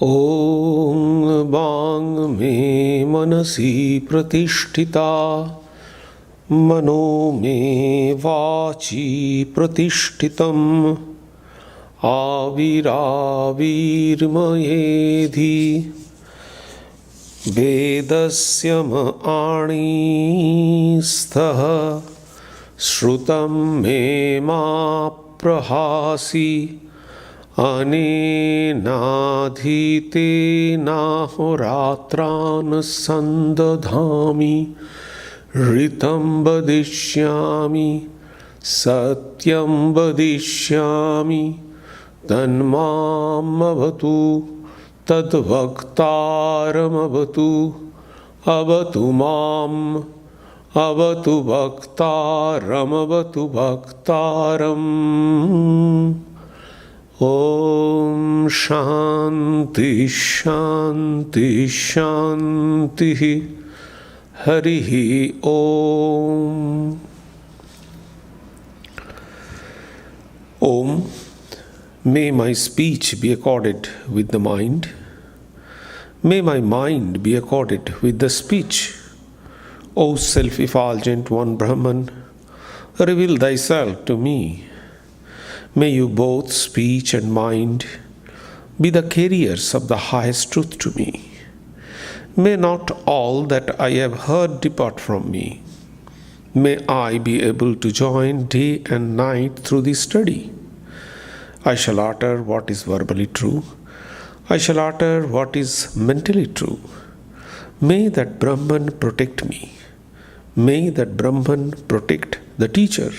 ॐ वाङ् मे मनसि प्रतिष्ठिता मनो मे वाचि प्रतिष्ठितम् आविराविर्मयेधि वेदस्य आणीस्थः श्रुतं मे मा प्रहासि अनेनाधीतेनाहोरात्रान् सन्दधामि ऋतं वदिष्यामि सत्यं वदिष्यामि तन्मामवतु तद्वक्तारमवतु अवतु माम् अवतु वक्तारमवतु वक्तारम् ॐ शान्ति शान्ति शान्तिः हरिः ॐ Om. May my speech be accorded with the mind. May my mind be accorded with the speech. O self-effulgent one Brahman, reveal thyself to me. May you both speech and mind be the carriers of the highest truth to me. May not all that I have heard depart from me. May I be able to join day and night through this study. I shall utter what is verbally true. I shall utter what is mentally true. May that Brahman protect me. May that Brahman protect the teacher.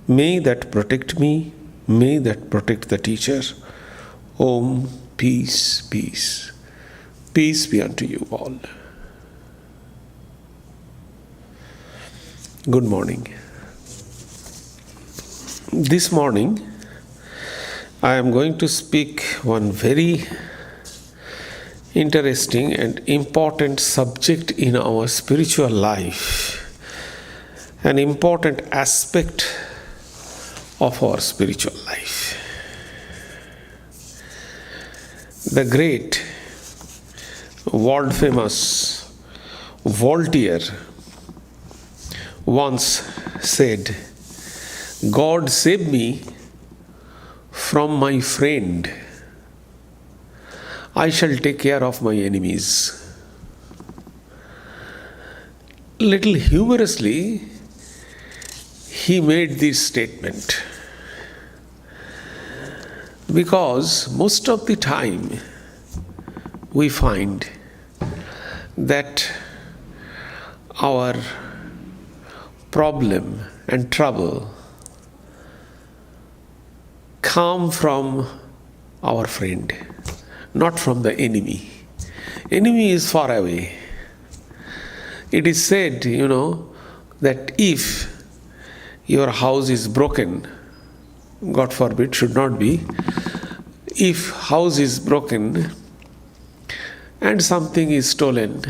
May that protect me. May that protect the teacher. Om, peace, peace. Peace be unto you all. Good morning. This morning, I am going to speak one very interesting and important subject in our spiritual life, an important aspect of our spiritual life. The great, world famous Voltaire once said, "God save me from my friend. I shall take care of my enemies." Little humorously, he made this statement because most of the time we find that our problem and trouble come from our friend, not from the enemy. Enemy is far away. It is said, that if your house is broken, God forbid, should not be. If house is broken and something is stolen,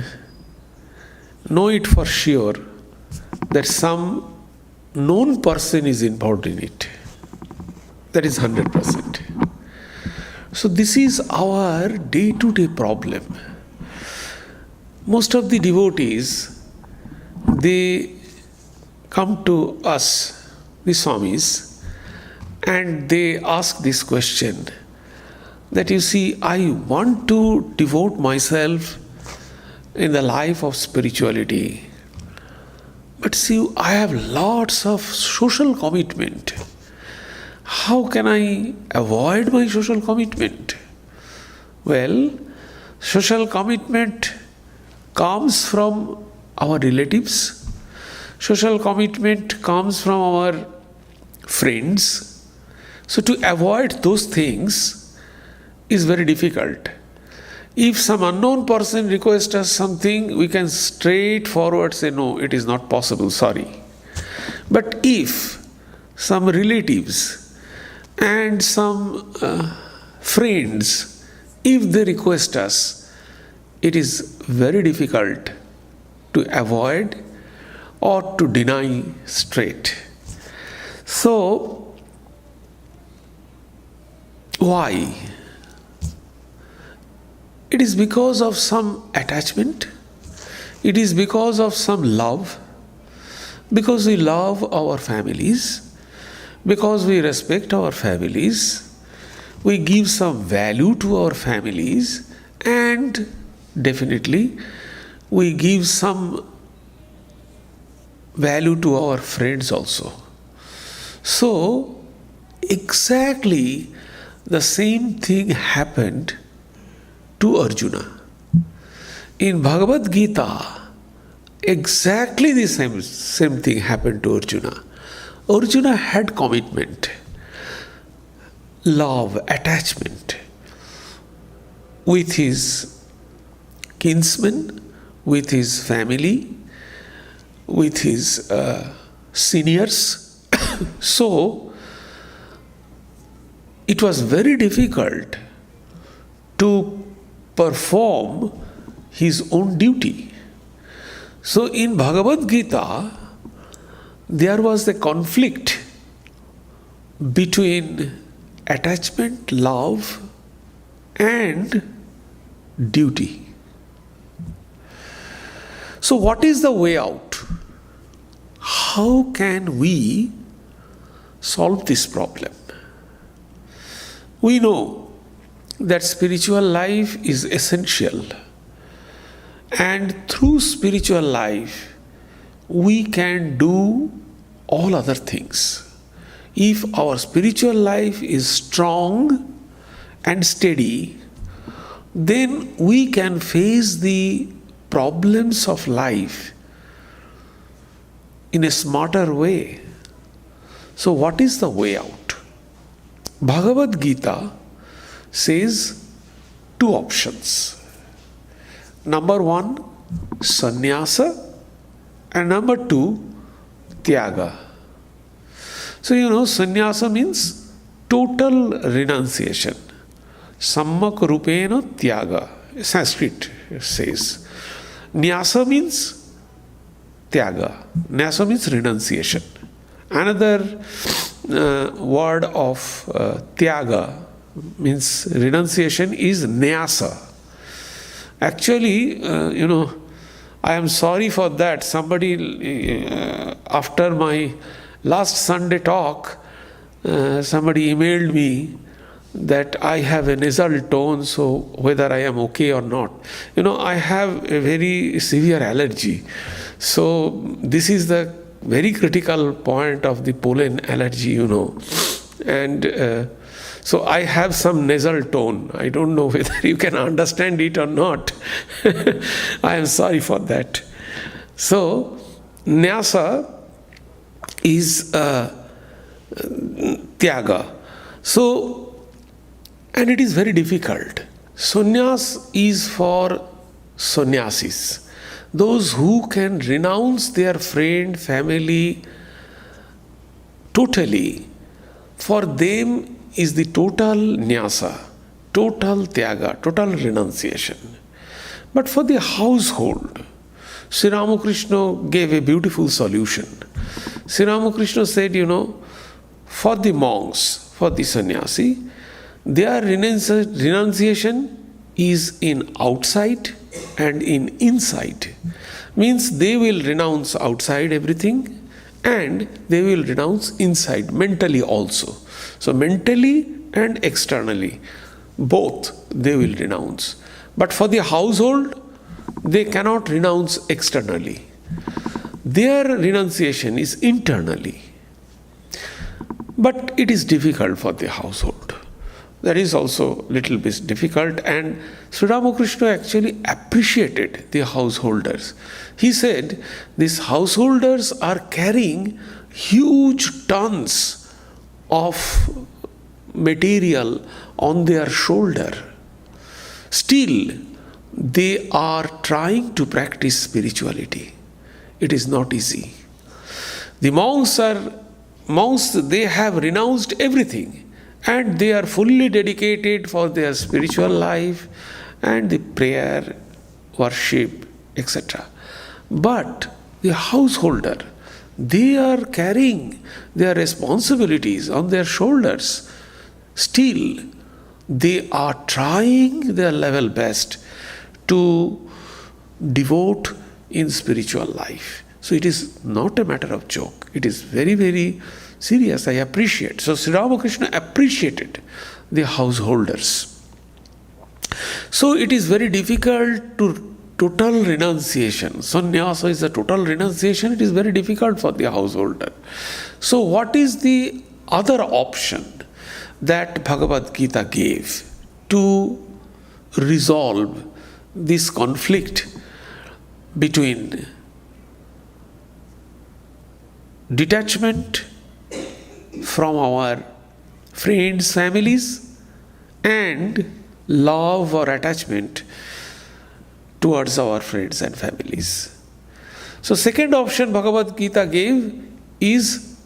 know it for sure that some known person is involved in it. That is 100%. So this is our day-to-day problem. Most of the devotees, they come to us, the Swamis, and they ask this question that, you see, I want to devote myself in the life of spirituality, but see, I have lots of social commitment. How can I avoid my social commitment? Well, social commitment comes from our relatives. Social commitment comes from our friends. So to avoid those things is very difficult. If some unknown person requests us something, we can straightforward say, no, it is not possible, sorry. But if some relatives and some friends, if they request us, it is very difficult to avoid or to deny straight. So, why? It is because of some attachment. It is because of some love. Because we love our families. Because we respect our families. We give some value to our families. And definitely we give some value to our friends also. So exactly the same thing happened to Arjuna. In Bhagavad Gita, exactly the same thing happened to Arjuna. Arjuna had commitment, love, attachment with his kinsmen, with his family, with his seniors. So it was very difficult to perform his own duty. So in Bhagavad Gita, there was a conflict between attachment, love, and duty. So what is the way out? How can we solve this problem? We know that spiritual life is essential, and through spiritual life we can do all other things. If our spiritual life is strong and steady, then we can face the problems of life in a smarter way. So what is the way out? Bhagavad Gita says two options. Number one, sannyasa, and number two, tyaga. So sannyasa means total renunciation. Sammak rupena tyaga, Sanskrit says. Nyasa means tyaga. Nyasa means renunciation. Another word of tyaga means renunciation is nyasa. Actually, I am sorry for that. Somebody, after my last Sunday talk, somebody emailed me that I have a nasal tone, so whether I am okay or not. I have a very severe allergy. So this is the very critical point of the pollen allergy, And so I have some nasal tone. I don't know whether you can understand it or not. I am sorry for that. So nyasa is tyaga. So, and it is very difficult. Sannyas is for sannyasis, those who can renounce their friend, family totally. For them is the total nyasa, total tyaga, total renunciation. But for the household, Sri Ramakrishna gave a beautiful solution. Sri Ramakrishna said, for the monks, for the sannyasi, their renunciation is in outside and in inside. Means they will renounce outside everything and they will renounce inside, mentally also. So mentally and externally, both they will renounce. But for the household, they cannot renounce externally. Their renunciation is internally. But it is difficult for the household. That is also a little bit difficult, and Sri Ramakrishna actually appreciated the householders. He said, these householders are carrying huge tons of material on their shoulder. Still, they are trying to practice spirituality. It is not easy. The monks, they have renounced everything. And they are fully dedicated for their spiritual life and the prayer, worship, etc. But the householder, they are carrying their responsibilities on their shoulders. Still, they are trying their level best to devote in spiritual life. So it is not a matter of joke. It is very, very serious. I appreciate. So Sri Ramakrishna appreciated the householders. So it is very difficult to total renunciation. Sannyasa is a total renunciation. It is very difficult for the householder. So what is the other option that Bhagavad Gita gave to resolve this conflict between detachment from our friends, families, and love or attachment towards our friends and families? So second option Bhagavad Gita gave is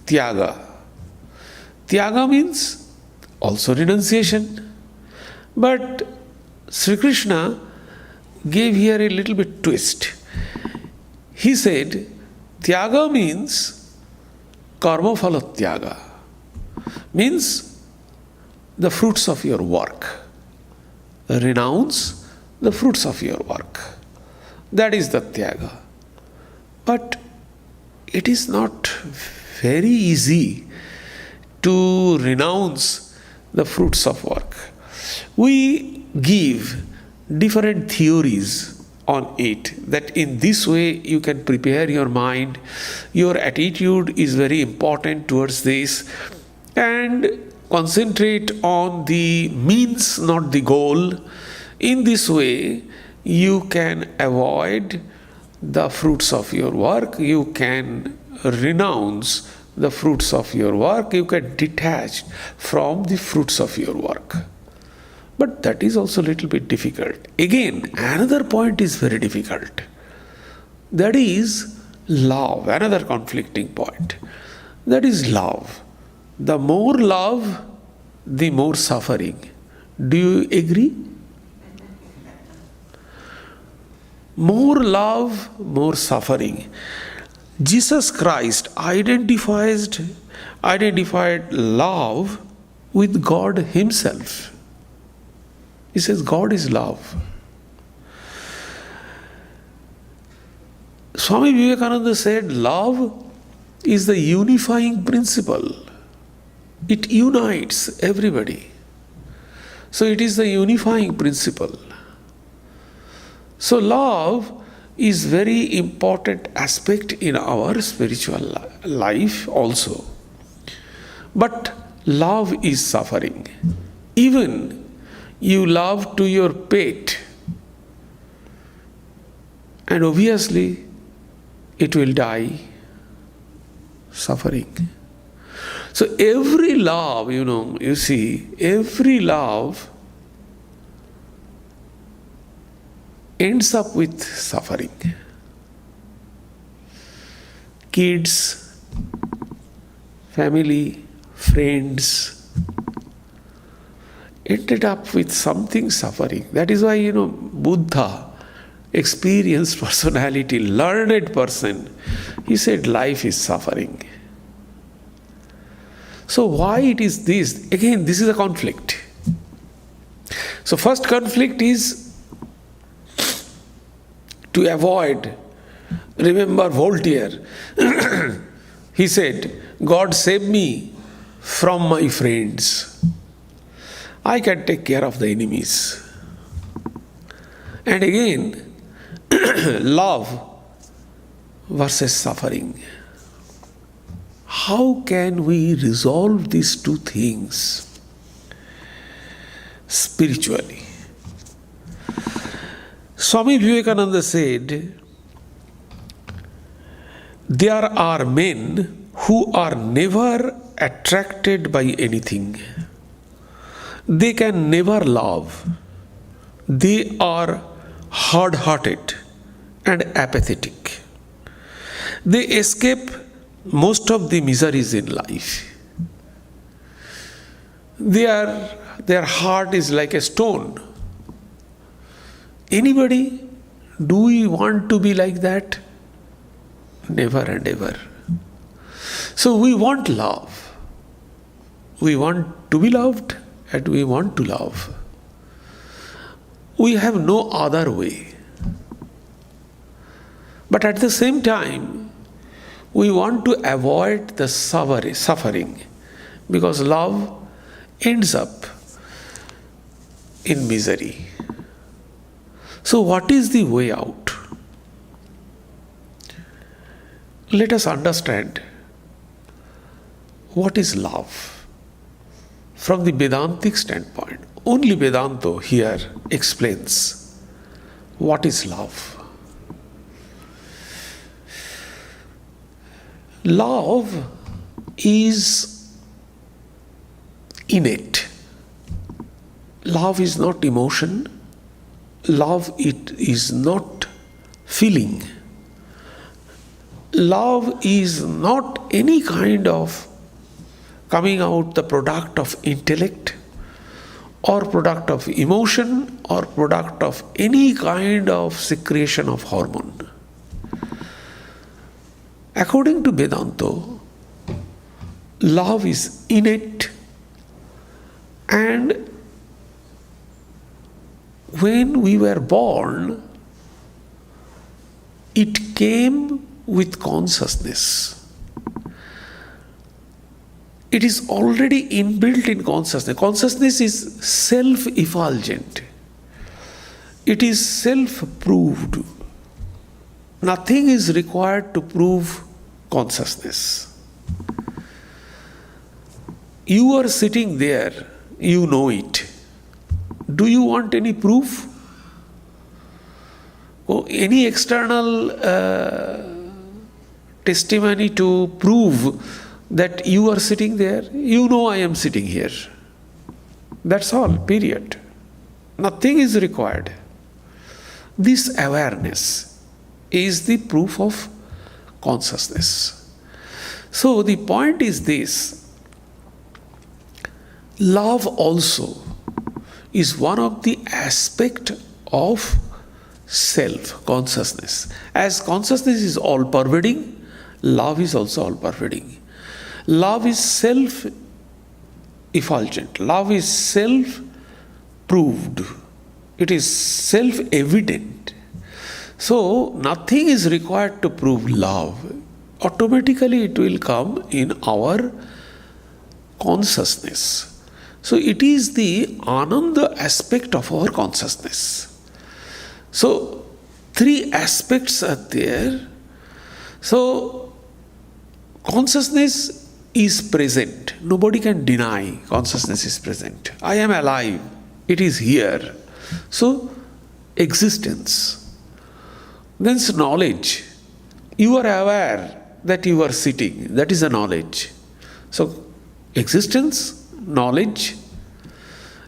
Tyaga. Tyaga means also renunciation. But Sri Krishna gave here a little bit twist. He said, Tyaga means karma phala tyaga, means the fruits of your work. Renounce the fruits of your work. That is the tyaga. But it is not very easy to renounce the fruits of work. We give different theories on it, that in this way you can prepare your mind, your attitude is very important towards this, and concentrate on the means, not the goal. In this way you can avoid the fruits of your work, you can renounce the fruits of your work, you can detach from the fruits of your work. But that is also a little bit difficult. Again, another point is very difficult. That is love, another conflicting point. That is love. The more love, the more suffering. Do you agree? More love, more suffering. Jesus Christ identified love with God Himself. He says God is love. Swami Vivekananda said love is the unifying principle. It unites everybody. So it is the unifying principle. So love is very important aspect in our spiritual life also. But love is suffering. Even you love to your pet, and obviously it will die, suffering. So every love, you see, every love ends up with suffering. Kids, family, friends ended up with something suffering. That is why, Buddha, experienced personality, learned person, he said life is suffering. So why it is this? Again, this is a conflict. So first conflict is to avoid. Remember Voltaire. He said, God save me from my friends. I can take care of the enemies. And again, love versus suffering. How can we resolve these two things spiritually? Swami Vivekananda said, there are men who are never attracted by anything. They can never love. They are hard-hearted and apathetic. They escape most of the miseries in life. Their heart is like a stone. Anybody, do we want to be like that? Never and ever. So we want love. We want to be loved and we want to love. We have no other way. But at the same time, we want to avoid the suffering, because love ends up in misery. So what is the way out? Let us understand what is love from the Vedantic standpoint. Only Vedanta here explains what is love. Love is innate. Love is not emotion. Love it is not feeling. Love is not any kind of coming out the product of intellect or product of emotion or product of any kind of secretion of hormone. According to Vedanta, love is innate, and when we were born, it came with consciousness. It is already inbuilt in consciousness. Consciousness is self-effulgent. It is self-proved. Nothing is required to prove consciousness. You are sitting there, you know it. Do you want any proof? Or any external testimony to prove that you are sitting there? You know I am sitting here. That's all, period. Nothing is required. This awareness is the proof of consciousness. So the point is this: love also is one of the aspects of self-consciousness. As consciousness is all-pervading, love is also all-pervading. Love is self-effulgent. Love is self-proved. It is self-evident. So, nothing is required to prove love. Automatically it will come in our consciousness. So, it is the Ananda aspect of our consciousness. So, three aspects are there. So, consciousness is present. Nobody can deny consciousness is present. I am alive. It is here. So, existence. Then knowledge. You are aware that you are sitting. That is a knowledge. So, existence, knowledge,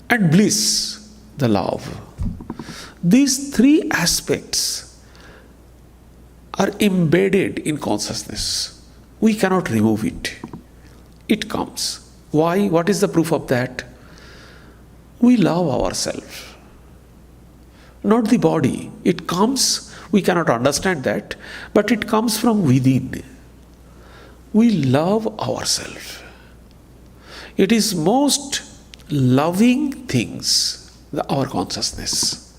and bliss, the love. These three aspects are embedded in consciousness. We cannot remove it. It comes. Why? What is the proof of that? We love ourselves, not the body. It comes, we cannot understand that, but it comes from within. We love ourselves. It is most loving things, our consciousness.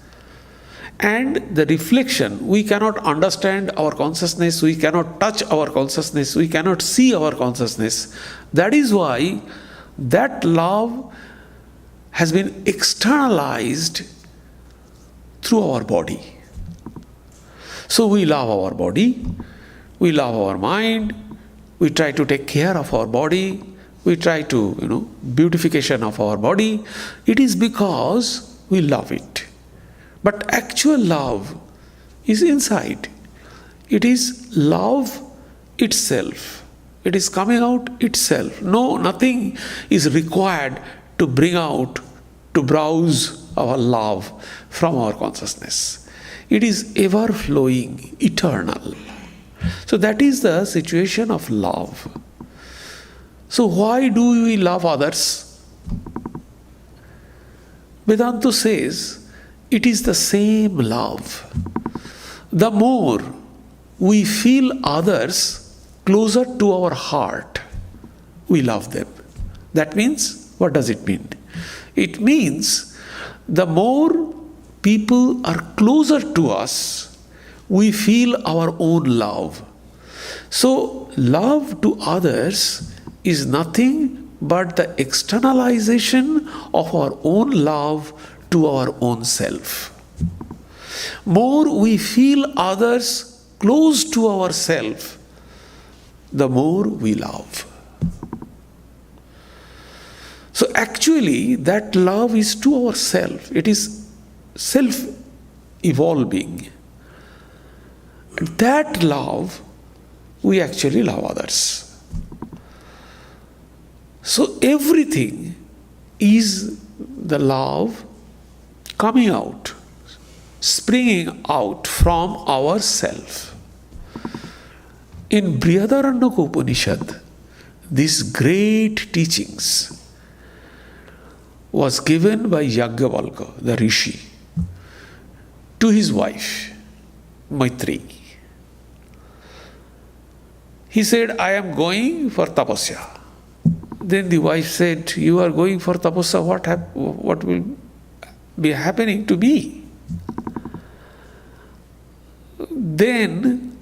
And the reflection, we cannot understand our consciousness, we cannot touch our consciousness, we cannot see our consciousness. That is why that love has been externalized through our body. So we love our body, we love our mind, we try to take care of our body, we try to, beautification of our body. It is because we love it. But actual love is inside. It is love itself. It is coming out itself. No, nothing is required to bring out, to browse our love from our consciousness. It is ever flowing, eternal. So that is the situation of love. So why do we love others? Vedanta says it is the same love. The more we feel others closer to our heart, we love them. That means, what does it mean? It means the more people are closer to us, we feel our own love. So, love to others is nothing but the externalization of our own love to our own self. More we feel others close to ourselves, the more we love. So actually, that love is to ourself. It is self-evolving. That love, we actually love others. So everything is the love coming out, springing out from ourself. In Brihadaranyaka Upanishad, these great teachings was given by Yajnavalkya, the rishi, to his wife, Maitri. He said, I am going for tapasya. Then the wife said, you are going for tapasya, what will be happening to me? Then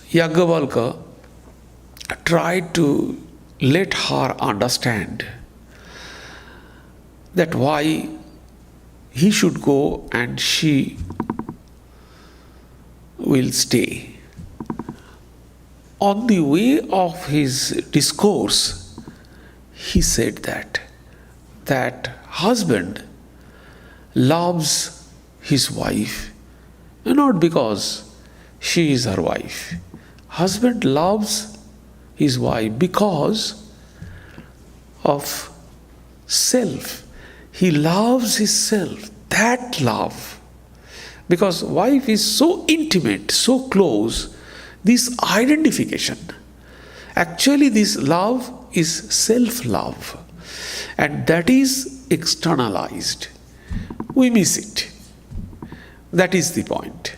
Yajnavalkya tried to let her understand that why he should go and she will stay. On the way of his discourse, he said that husband loves his wife not because she is her wife. Husband loves his wife because of self. He loves his self, that love. Because wife is so intimate, so close, this identification. Actually, this love is self-love. And that is externalized. We miss it. That is the point.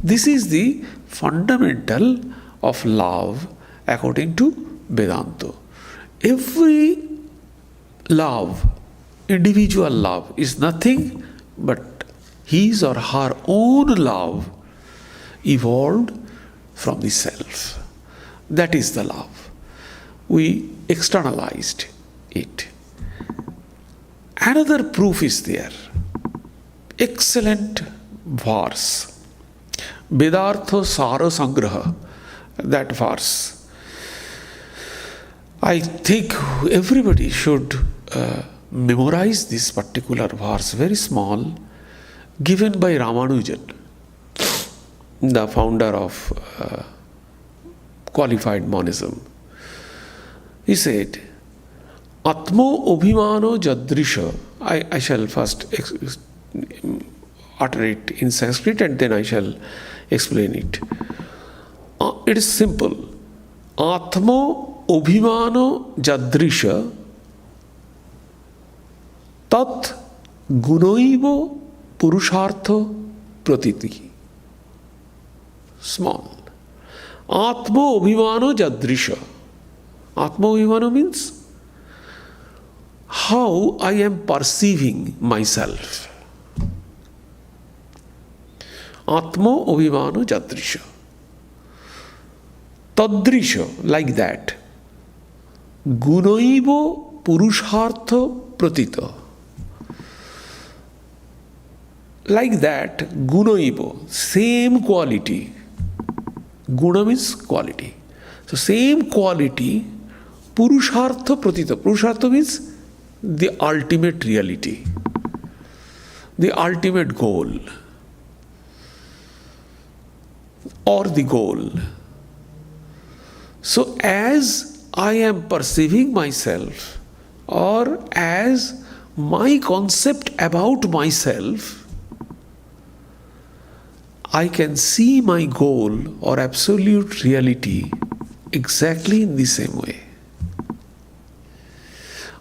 This is the fundamental of love according to Vedanta. Every love, individual love, is nothing but his or her own love evolved from the self. That is the love. We externalized it. Another proof is there. Excellent verse. Vedartha Sara Sangraha. That verse. I think everybody should memorize this particular verse, very small, given by Ramanujan, the founder of qualified monism. He said, Atmo Obhimano Jadrisha. I shall first utter it in Sanskrit and then I shall explain it. It is simple. Atmo Obhimano Jadrisha Tat Gunoivo Purushartha Pratiti. Small. Atmo Obhimano Jadrisha. Atmo Obhimano means how I am perceiving myself. Atmo Obhimano Jadrisha. Tadrisha, like that. Gunoivo Purushartha Pratita. Like that, Gunoivo, same quality. Guna means quality. So same quality, Purushartha Pratita. Purushartha means the ultimate reality, the ultimate goal, or the goal. So as I am perceiving myself, or as my concept about myself, I can see my goal or absolute reality exactly in the same way.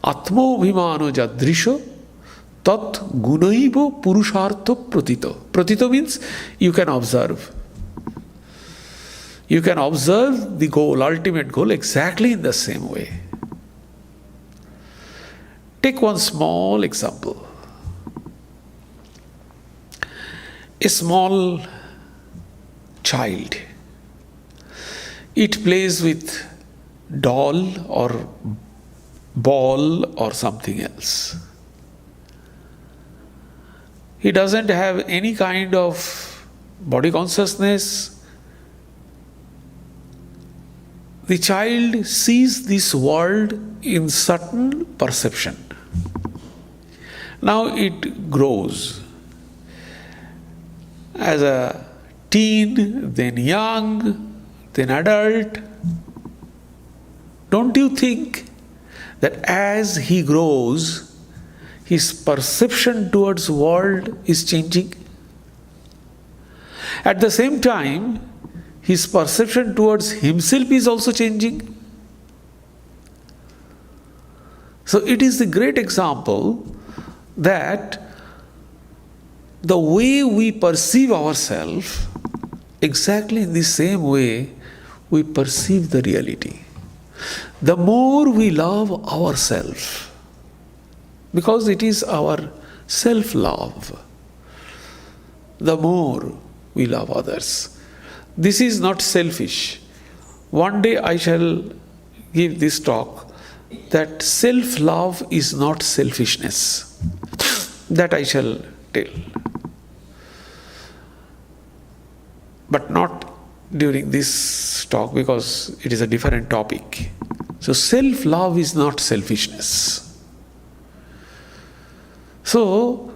Atmo Bhimano Jadrisha Tat Gunaivo Purushartha Pratito. Pratito means you can observe. You can observe the goal, ultimate goal, exactly in the same way. Take one small example. a small child. It plays with doll or ball or something else. He doesn't have any kind of body consciousness. The child sees this world in certain perception. Now it grows as a teen, then young, then adult. Don't you think that as he grows, his perception towards world is changing? At the same time, his perception towards himself is also changing. So it is the great example that the way we perceive ourselves, exactly in the same way we perceive the reality. The more we love ourselves, because it is our self-love, the more we love others. This is not selfish. One day I shall give this talk that self-love is not selfishness. That I shall tell. But not during this talk, because it is a different topic. So self-love is not selfishness. So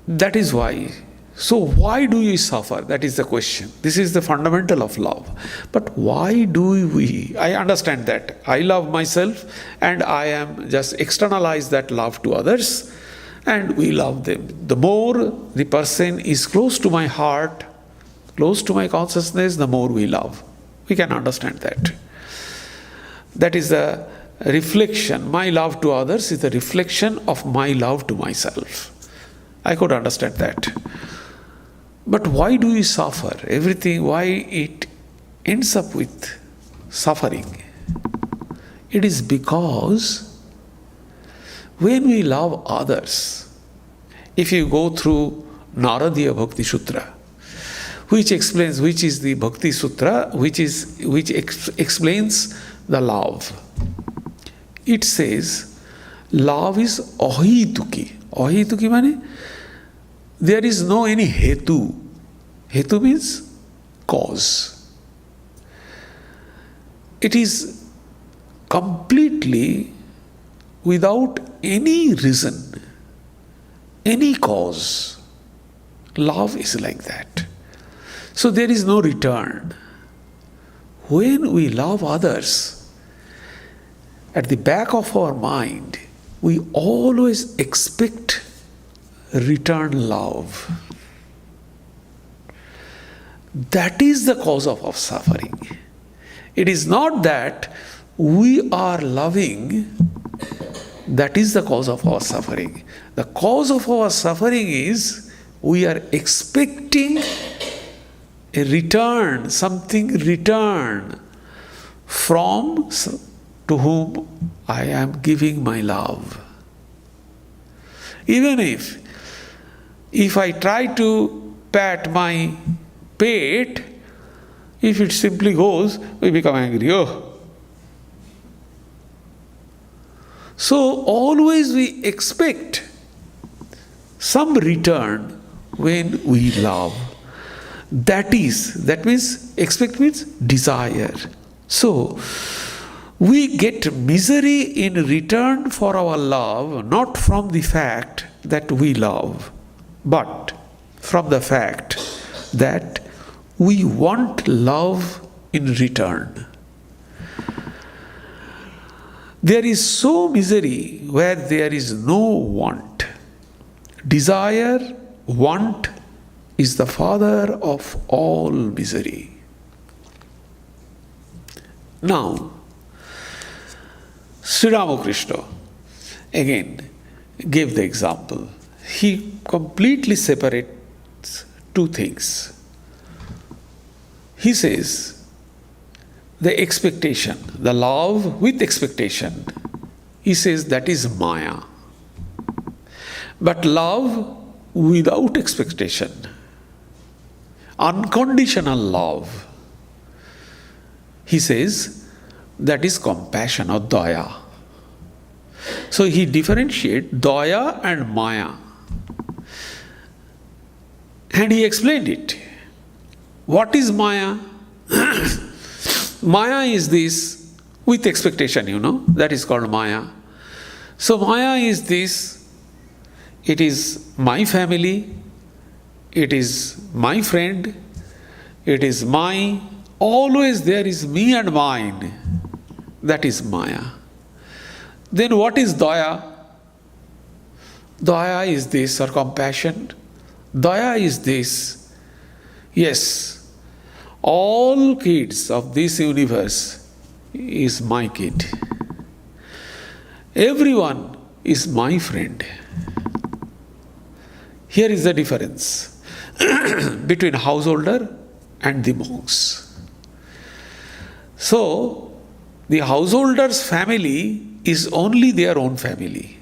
that is why. So why do we suffer? That is the question. This is the fundamental of love. But why do we? I understand that. I love myself and I am just externalize that love to others, and we love them. The more the person is close to my heart, close to my consciousness, the more we love. We can understand that. That is the reflection. My love to others is the reflection of my love to myself. I could understand that. But why do we suffer? Everything, why it ends up with suffering? It is because when we love others, if you go through Naradiya Bhakti Sutra, which is the Bhakti Sutra, which explains the love. It says, love is ahituki. Ahituki means there is no any hetu. Hetu means cause. It is completely without any reason, any cause. Love is like that. So there is no return. When we love others, at the back of our mind, we always expect return love. That is the cause of our suffering. It is not that we are loving, that is the cause of our suffering. The cause of our suffering is we are expecting a return, something return from to whom I am giving my love. Even if I try to pat my pet, if it simply goes, we become angry. Oh. So always we expect some return when we love. That means, expect means desire. So we get misery in return for our love, not from the fact that we love, but from the fact that we want love in return. There is so misery where there is no want. Desire, want is the father of all misery. Now, Sri Ramakrishna again gave the example. He completely separates two things. He says, the expectation, the love with expectation, he says that is Maya. But love without expectation, unconditional love. He says that is compassion or daya. So he differentiates daya and maya. And he explained it. What is maya? Maya is this with expectation, that is called maya. So maya is this, it is my family, it is my friend, it is my, always there is me and mine. That is maya. Then what is daya? Daya is this, or compassion. Daya is this. Yes, all kids of this universe is my kid. Everyone is my friend. Here is the difference between householder and the monks. So, the householder's family is only their own family.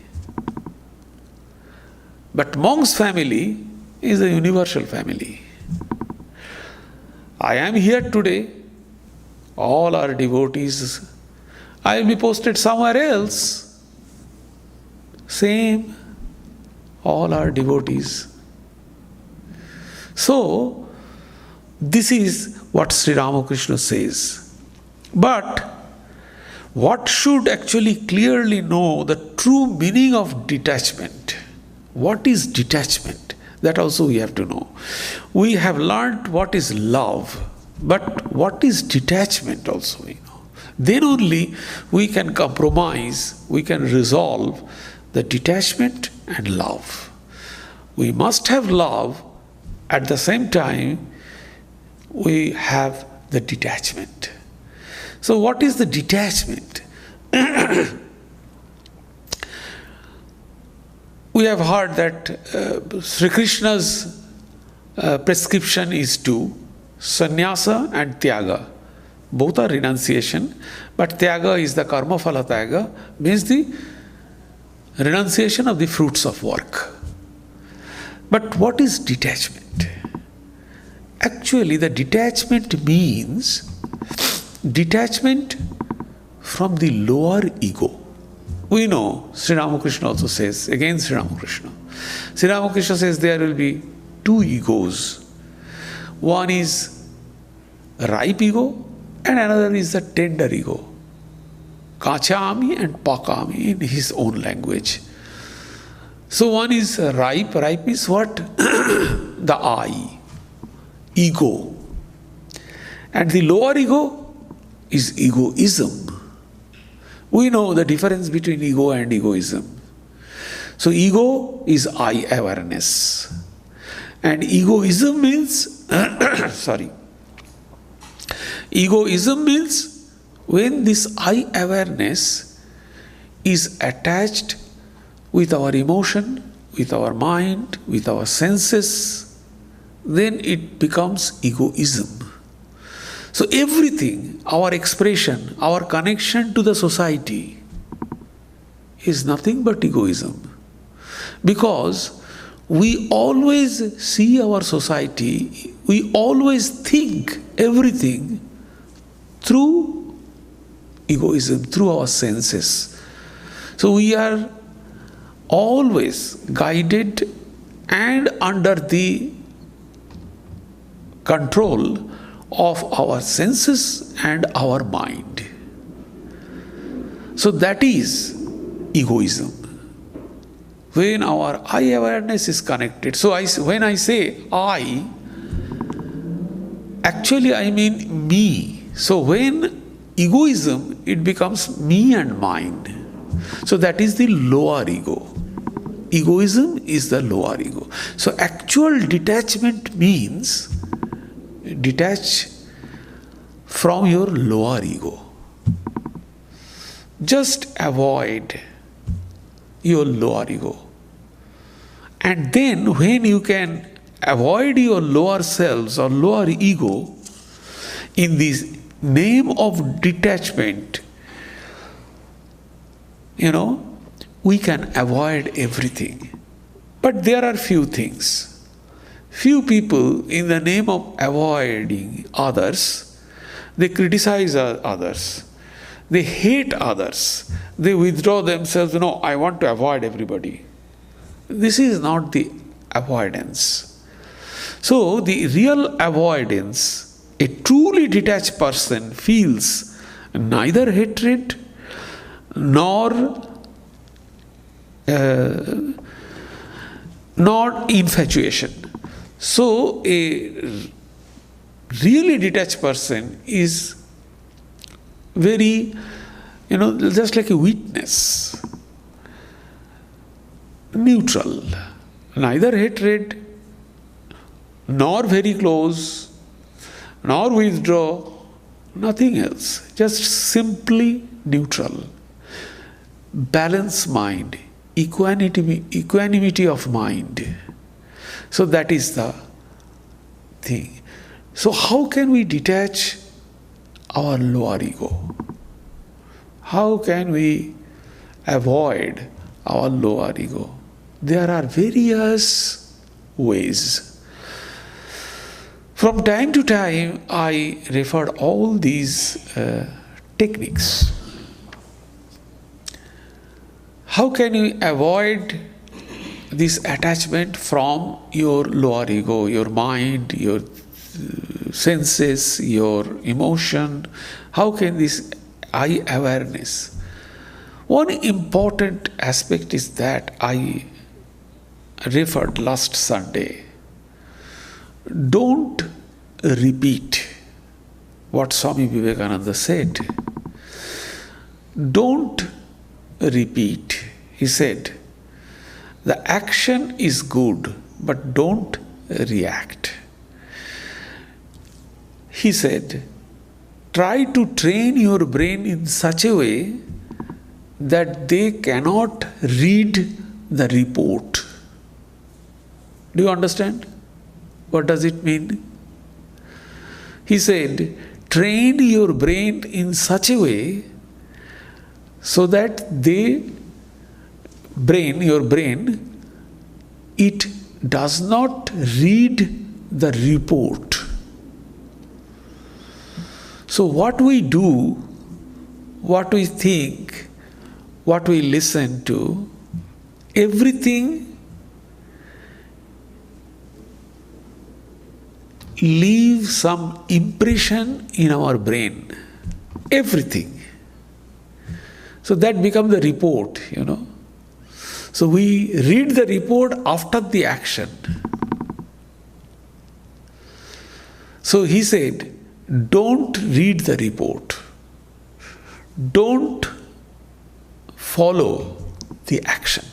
But monk's family is a universal family. I am here today, all are devotees. I will be posted somewhere else. Same, all are devotees. So, this is what Sri Ramakrishna says. But what should actually clearly know the true meaning of detachment? What is detachment? That also we have to know. We have learned what is love, but what is detachment also we know. Then only we can compromise, we can resolve the detachment and love. We must have love, at the same time we have the detachment. So what is the detachment? We have heard that Sri Krishna's prescription is two, sannyasa and tyaga. Both are renunciation, but tyaga is the karma phala tyaga, means the renunciation of the fruits of work. But what is detachment? Actually, the detachment means detachment from the lower ego. We know, Sri Ramakrishna also says, again Sri Ramakrishna. Sri Ramakrishna says there will be two egos. One is ripe ego and another is the tender ego. Kachami and pakami in his own language. So one is ripe. Ripe is what? The I, ego. And the lower ego is egoism. We know the difference between ego and egoism. So ego is I awareness. And egoism means, egoism means when this I awareness is attached with our emotion, with our mind, with our senses, then it becomes egoism. So everything, our expression, our connection to the society is nothing but egoism. Because we always see our society, we always think everything through egoism, through our senses. So we are always guided and under the control of our senses and our mind. So that is egoism. When our I awareness is connected. So when I say I, actually I mean me. So when egoism, it becomes me and mine. So that is the lower ego. Egoism is the lower ego. So actual detachment means detach from your lower ego. Just avoid your lower ego. And then when you can avoid your lower selves or lower ego, in this name of detachment, we can avoid everything. But there are few things. Few people, in the name of avoiding others, they criticize others. They hate others. They withdraw themselves. No, I want to avoid everybody. This is not the avoidance. So, the real avoidance, a truly detached person feels neither hatred nor infatuation. So, a really detached person is very, just like a witness, neutral, neither hatred, nor very close, nor withdraw, nothing else, just simply neutral. Balanced mind, equanimity of mind. So that is the thing. So how can we detach our lower ego? How can we avoid our lower ego? There are various ways. From time to time, I referred all these techniques. How can you avoid this attachment from your lower ego, your mind, your senses, your emotion? How can this I awareness? One important aspect is that I referred last Sunday. Don't repeat what Swami Vivekananda said. Don't repeat. He said, the action is good, but don't react. He said, try to train your brain in such a way that they cannot read the report. Do you understand? What does it mean? He said, train your brain in such a way so that your brain, it does not read the report. So what we do, what we think, what we listen to, everything leaves some impression in our brain. Everything. So that becomes the report, So we read the report after the action. So he said, don't read the report. Don't follow the action.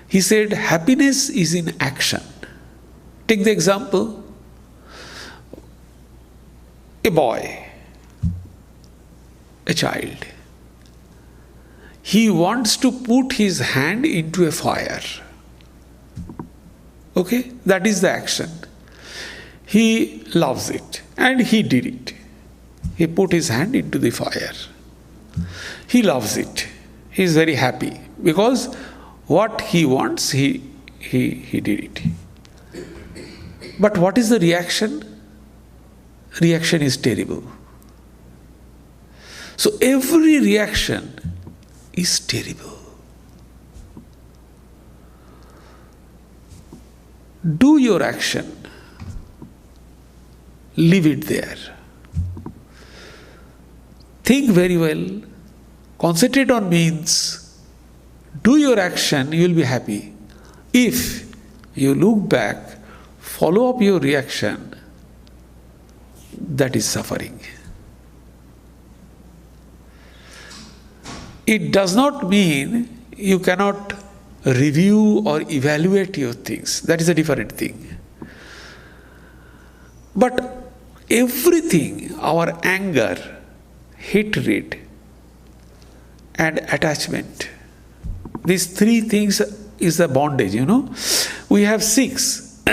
He said, happiness is in action. Take the example. A boy, a child. He wants to put his hand into a fire. Okay, that is the action. He loves it and he did it. He put his hand into the fire. He loves it. He is very happy because what he wants, he did it. But what is the reaction? Reaction is terrible. So every reaction is terrible. Do your action. Leave it there. Think very well. Concentrate on means. Do your action, you will be happy. If you look back, follow up your reaction, that is suffering. It does not mean you cannot review or evaluate your things. That is a different thing. But everything, our anger, hatred, and attachment, these three things is the bondage, We have 6.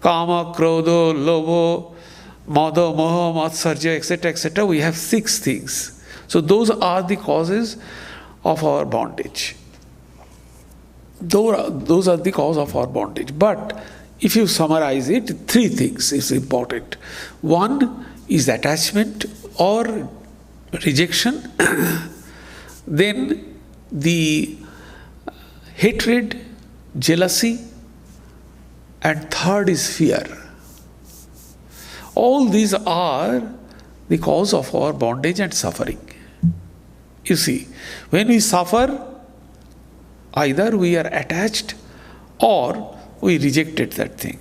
Kama, Krodho, Lobho, Madho, Moho, Matsarja, etc., etc. We have 6 things. So those are the causes of our bondage. those are the cause of our bondage. But if you summarize it, three things is important. One is attachment or rejection. Then the hatred, jealousy, and third is fear. All these are the cause of our bondage and suffering. You see, when we suffer, either we are attached or we rejected that thing.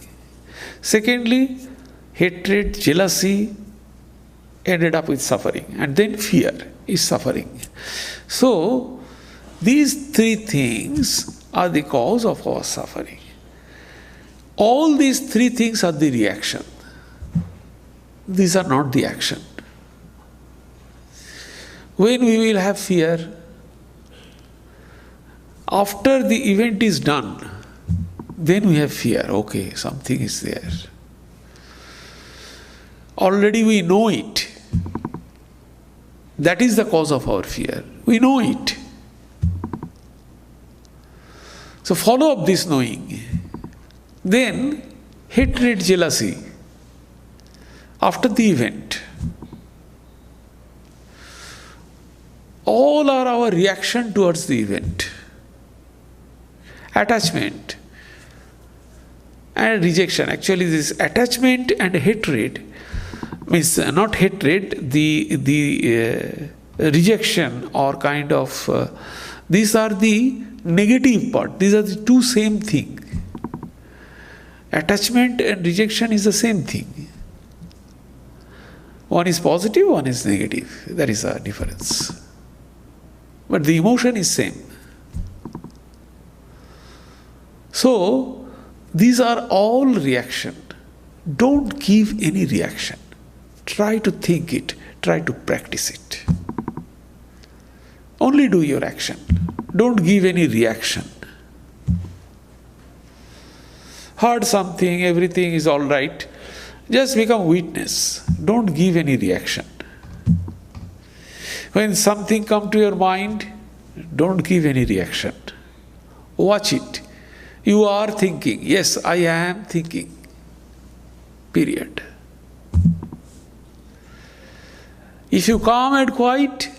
Secondly, hatred, jealousy ended up with suffering. And then fear is suffering. So, these three things are the cause of our suffering. All these three things are the reaction. These are not the action. When we will have fear, after the event is done, then we have fear. Okay, something is there. Already we know it. That is the cause of our fear. We know it. So follow up this knowing. Then hatred, jealousy. After the event, all are our reaction towards the event. Attachment and rejection. Actually, this attachment and hatred means not hatred, the rejection or kind of these are the negative part. These are the two same thing. Attachment and rejection is the same thing. One is positive, one is negative. There is a difference. But the emotion is same. So, these are all reaction. Don't give any reaction. Try to think it. Try to practice it. Only do your action. Don't give any reaction. Heard something, everything is all right. Just become witness. Don't give any reaction. When something comes to your mind, don't give any reaction. Watch it. You are thinking. Yes, I am thinking. Period. If you calm and quiet,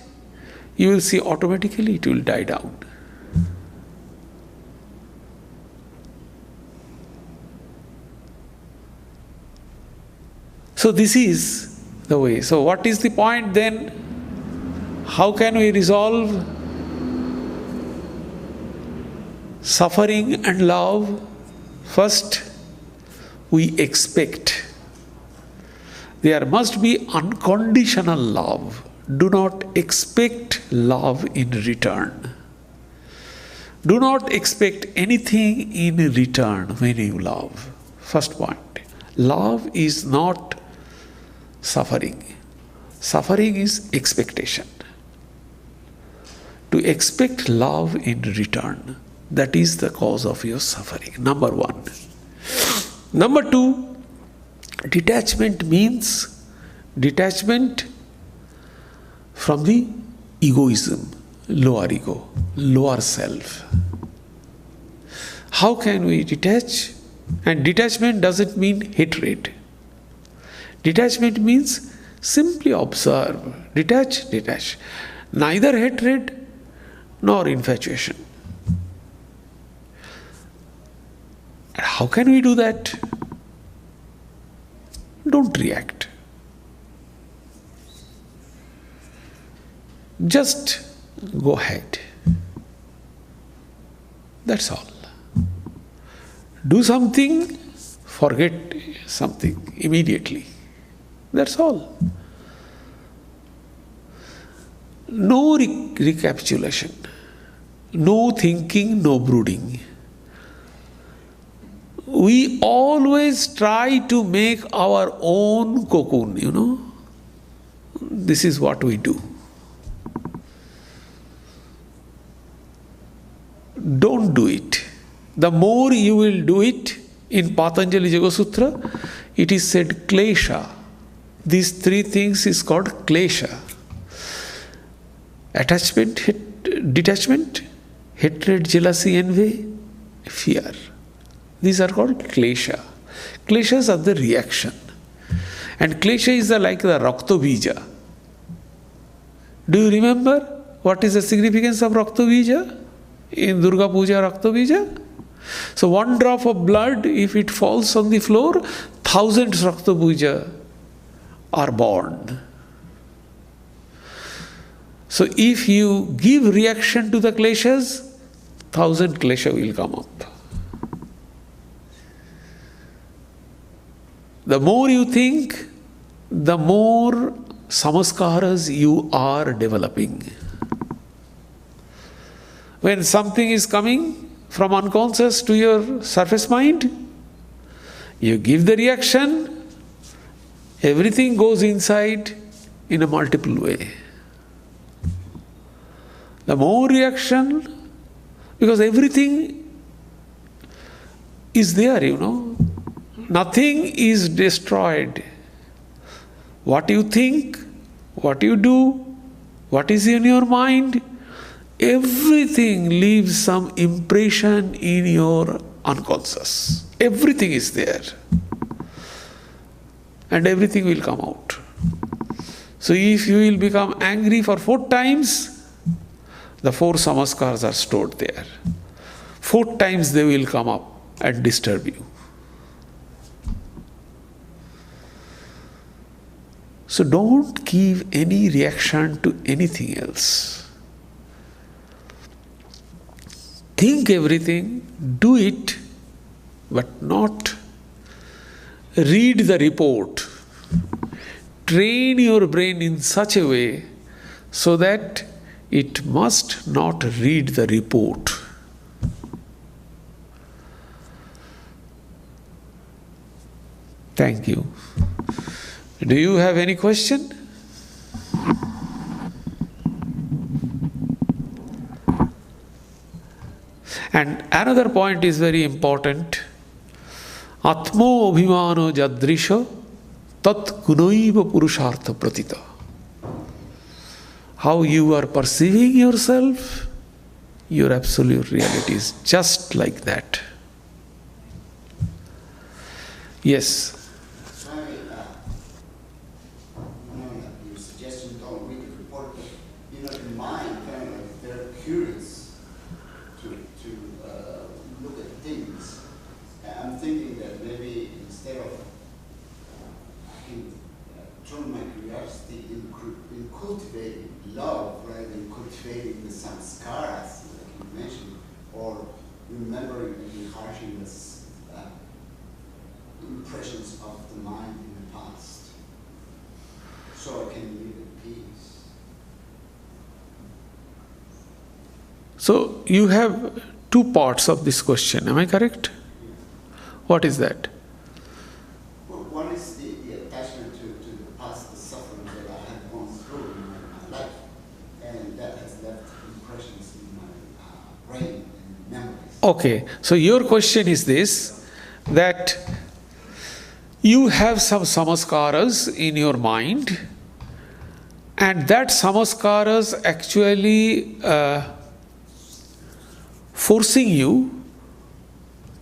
you will see automatically it will die down. So this is the way. So what is the point then? How can we resolve suffering and love? First, we expect. There must be unconditional love. Do not expect love in return. Do not expect anything in return when you love. First point. Love is not suffering. Suffering is expectation. To expect love in return, that is the cause of your suffering. Number one. Number two, detachment means detachment from the egoism, lower ego, lower self. How can we detach? And detachment doesn't mean hatred. Detachment means simply observe. Detach, detach. Neither hatred nor infatuation. And how can we do that? Don't react. Just go ahead. That's all. Do something, forget something immediately. That's all. No recapitulation. No thinking, no brooding. We always try to make our own cocoon, This is what we do. Don't do it. The more you will do it, in Patanjali Yoga Sutra, it is said klesha. These three things is called klesha. Attachment, detachment, hatred, jealousy, envy, fear. These are called klesha. Kleshas are the reaction. And klesha is like the rakta bija. Do you remember what is the significance of rakta bija? In Durga Puja, rakta bija? So one drop of blood, if it falls on the floor, thousands rakta bija are born. So if you give reaction to the kleshas, 1,000 klesha will come up. The more you think, the more samaskaras you are developing. When something is coming from unconscious to your surface mind, you give the reaction, everything goes inside in a multiple way. The more reaction, because everything is there, Nothing is destroyed. What you think, what you do, what is in your mind, everything leaves some impression in your unconscious. Everything is there. And everything will come out. So if you will become angry for 4 times, the 4 samaskars are stored there. 4 times they will come up and disturb you. So don't give any reaction to anything else. Think everything, do it, but not read the report. Train your brain in such a way so that it must not read the report. Thank you. Do you have any question? And another point is very important. Atmo abhimano jadrisha tat gunoiva purushartha pratita. How you are perceiving yourself, your absolute reality is just like that. Yes. Your suggestion, don't read the report, but the mind kind of like they're curious to look at things. I'm thinking that maybe instead of turn my curiosity in cultivating love rather than cultivating the samskaras, like you mentioned, or remembering and rehearsing the impressions of the mind in the past, so I can live in peace. So you have 2 parts of this question, am I correct? Yeah. What is that? Well, one is the attachment to the past, the suffering that I have gone through in my life, and that has left impressions in my brain and memories. Okay, so your question is this, that you have some samaskaras in your mind, and that samaskaras actually forcing you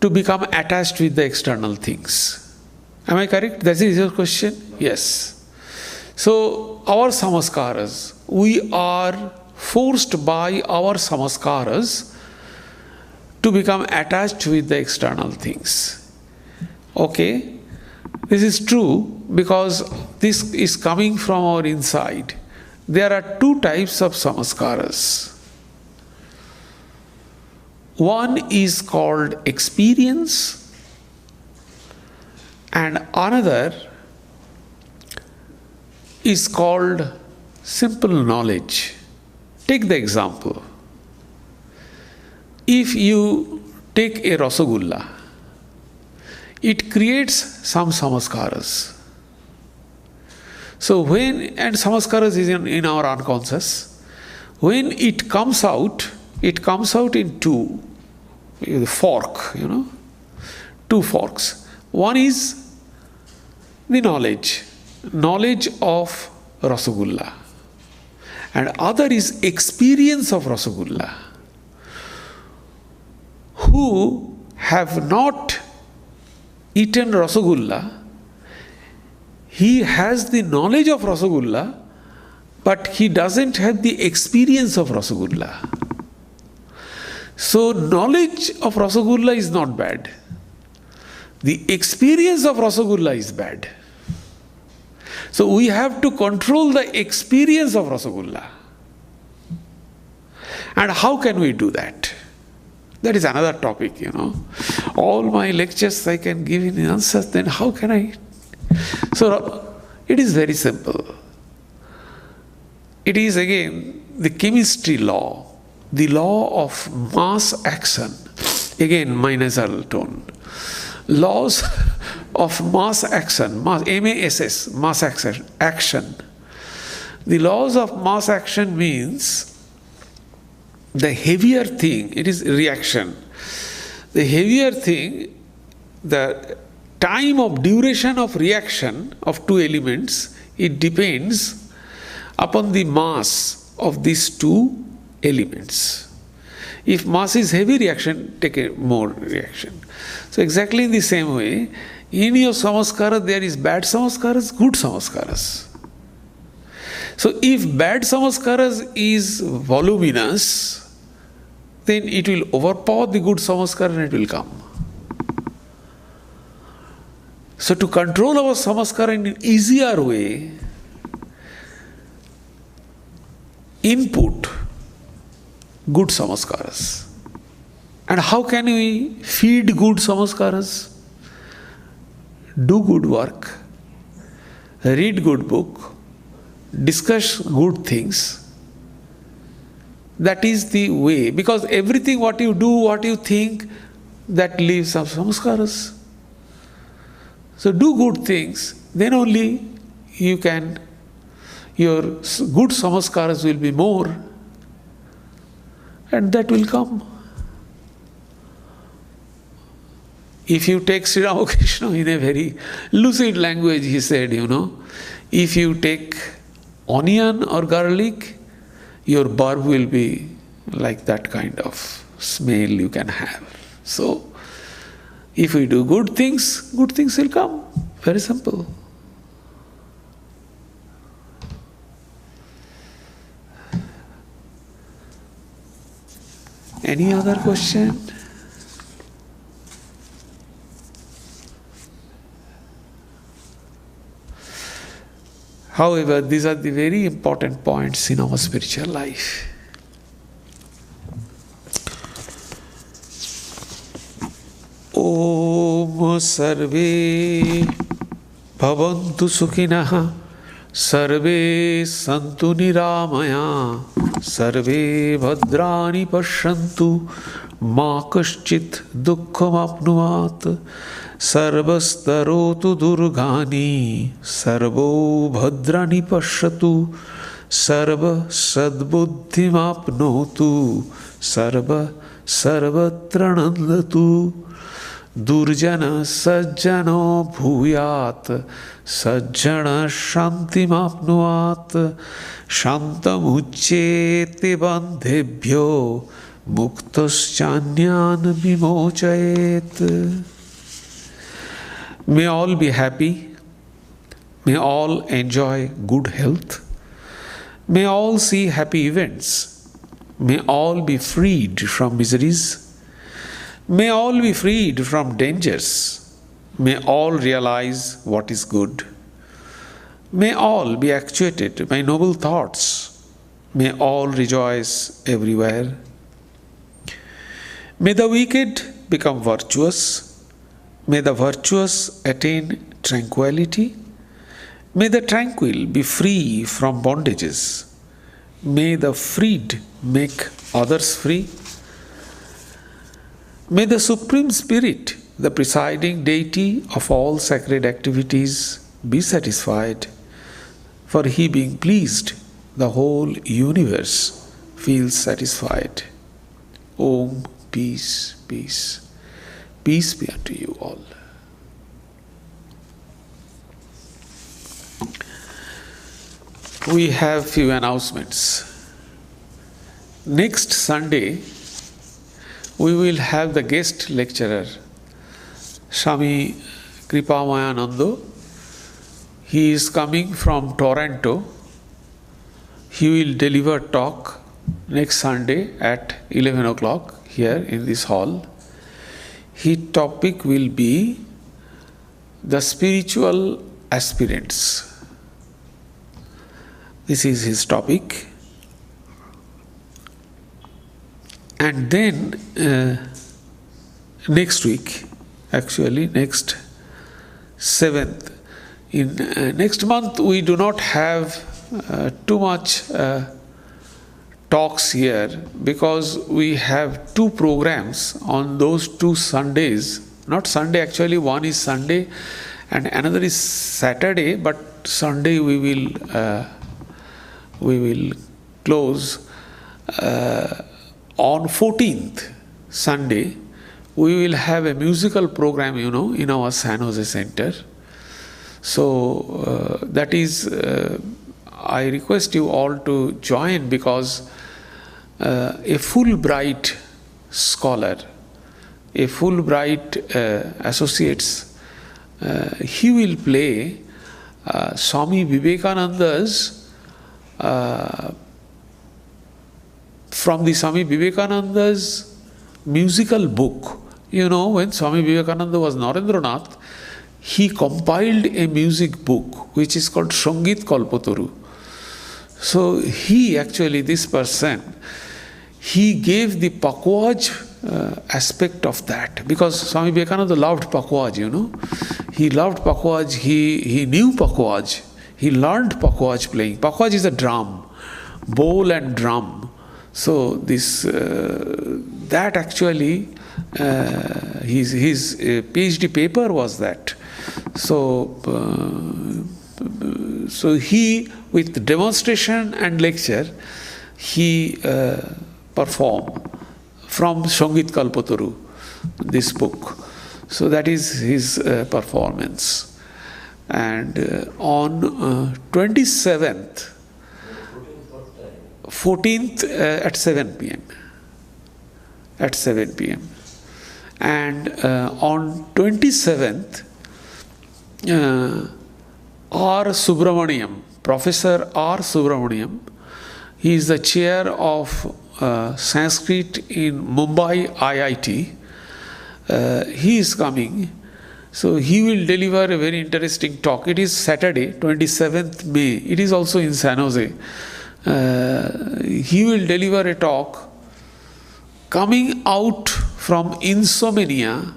to become attached with the external things. Am I correct? That is your question? Yes. So our samaskaras, we are forced by our samaskaras to become attached with the external things. Okay? This is true because this is coming from our inside. There are 2 types of samaskaras. One is called experience, and another is called simple knowledge. Take the example. If you take a rasagulla, it creates some samaskaras. So and samaskaras is in our unconscious. When it comes out in 2, the fork, 2 forks. One is the knowledge of rasagulla, and other is experience of rasagulla. Who have not eaten Rasagulla, he has the knowledge of Rasagulla, but he doesn't have the experience of Rasagulla. So knowledge of Rasagulla is not bad. The experience of Rasagulla is bad. So we have to control the experience of Rasagulla. And how can we do that? That is another topic, All my lectures I can give in answers, then how can I? So it is very simple. It is again the chemistry law, the law of mass action. Again, my nasal tone. Laws of mass action, MASS, mass action. The laws of mass action means the heavier thing, it is reaction. The heavier thing, the time of duration of reaction of two elements, it depends upon the mass of these two elements. If mass is heavy, reaction, take a more reaction. So exactly in the same way, in your samaskara there is bad samaskaras, good samaskaras. So if bad samaskaras is voluminous, then it will overpower the good samaskara and it will come. So to control our samaskara in an easier way, input good samaskaras. And how can we feed good samaskaras? Do good work, read good book, discuss good things. That is the way, because everything what you do, what you think, that leaves some samaskaras. So do good things, then only your good samaskaras will be more, and that will come. If you take Sri Ramakrishna in a very lucid language, he said, if you take onion or garlic, your barb will be like that kind of smell you can have. So, if we do good things will come. Very simple. Any other question? However, these are the very important points in our spiritual life. Om Sarve Bhavantu Sukhinah Sarve Santu Niramaya Sarve Bhadrani Pashyantu Ma Kaschit Dukkham Apnuvat Sarvastarotu Durgani Sarvo Bhadrani Pashyatu Sarva Sadbuddhim Apnotu Sarva Sarvatranandatu Durjana Sajjano Bhuyat Sajjana Shantim Apnuat Shantamucchete Bandhebhyo Muktaschanyan Vimochayet. May all be happy, may all enjoy good health, may all see happy events, may all be freed from miseries, may all be freed from dangers, may all realize what is good, may all be actuated by noble thoughts, may all rejoice everywhere. May the wicked become virtuous, may the virtuous attain tranquility, may the tranquil be free from bondages, may the freed make others free, may the Supreme Spirit, the presiding deity of all sacred activities, be satisfied, for he being pleased, the whole universe feels satisfied. Om, peace, peace. Peace be unto you all. We have few announcements. Next Sunday, we will have the guest lecturer, Swami Kripamayananda. He is coming from Toronto. He will deliver talk next Sunday at 11 o'clock here in this hall. His topic will be the spiritual aspirants. This is his topic. And then next week, actually next 7th, in next month we do not have too much talks here because we have 2 programs on those 2 Sundays. Not Sunday, actually one is Sunday and another is Saturday, but Sunday we will close. On 14th Sunday we will have a musical program, in our San Jose Center. So that is, I request you all to join, because a Fulbright scholar, a Fulbright associates, he will play Swami Vivekananda's from the Swami Vivekananda's musical book. When Swami Vivekananda was Narendranath, he compiled a music book which is called Sangit Kalpataru. So this person, he gave the Pakwaj aspect of that, because Swami Vivekananda loved Pakwaj, He loved Pakwaj, he knew Pakwaj, he learned Pakwaj playing. Pakwaj is a drum, bowl and drum. So this, that actually, his PhD paper was that. So he, with demonstration and lecture, he performed from Sangit Kalpataru, this book. So that is his performance. And on 27th, 14th at 7 p.m. At 7 p.m. And on 27th, R. Subramaniam, Professor R. Subramaniam, he is the chair of Sanskrit in Mumbai IIT. He is coming. So he will deliver a very interesting talk. It is Saturday, 27th May. It is also in San Jose. He will deliver a talk coming out from insomnia,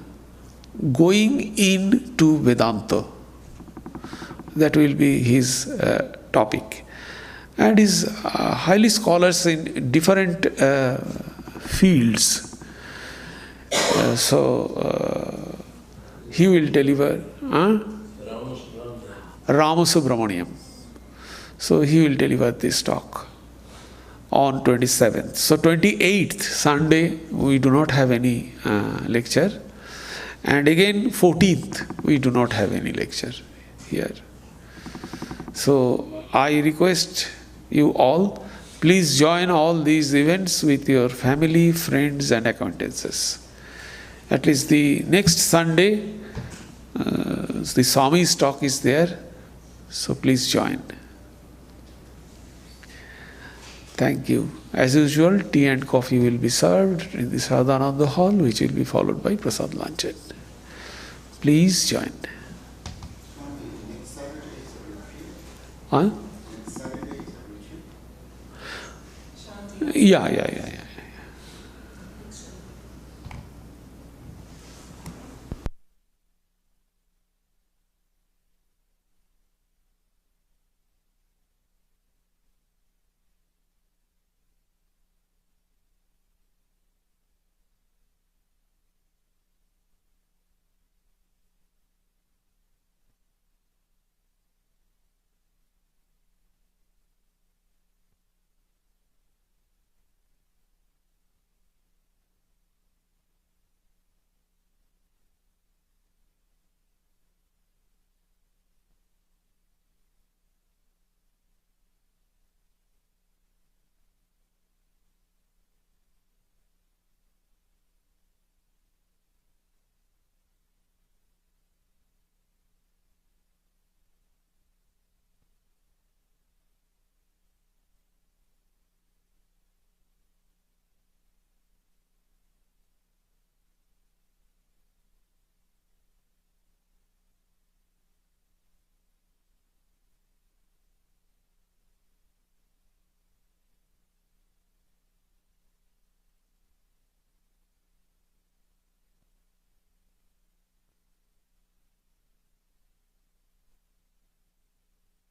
going into Vedanta. That will be his topic. And he's highly scholars in different fields. He will deliver Rama Subramaniam. So he will deliver this talk on 27th. So 28th Sunday we do not have any lecture, and again 14th we do not have any lecture here. So I request you all, please join all these events with your family, friends and acquaintances. At least the next Sunday, the Swami's talk is there, so please join. Thank you. As usual, tea and coffee will be served in the Sadhananda hall, which will be followed by Prasad Lanchan. Please join. Huh? Yeah.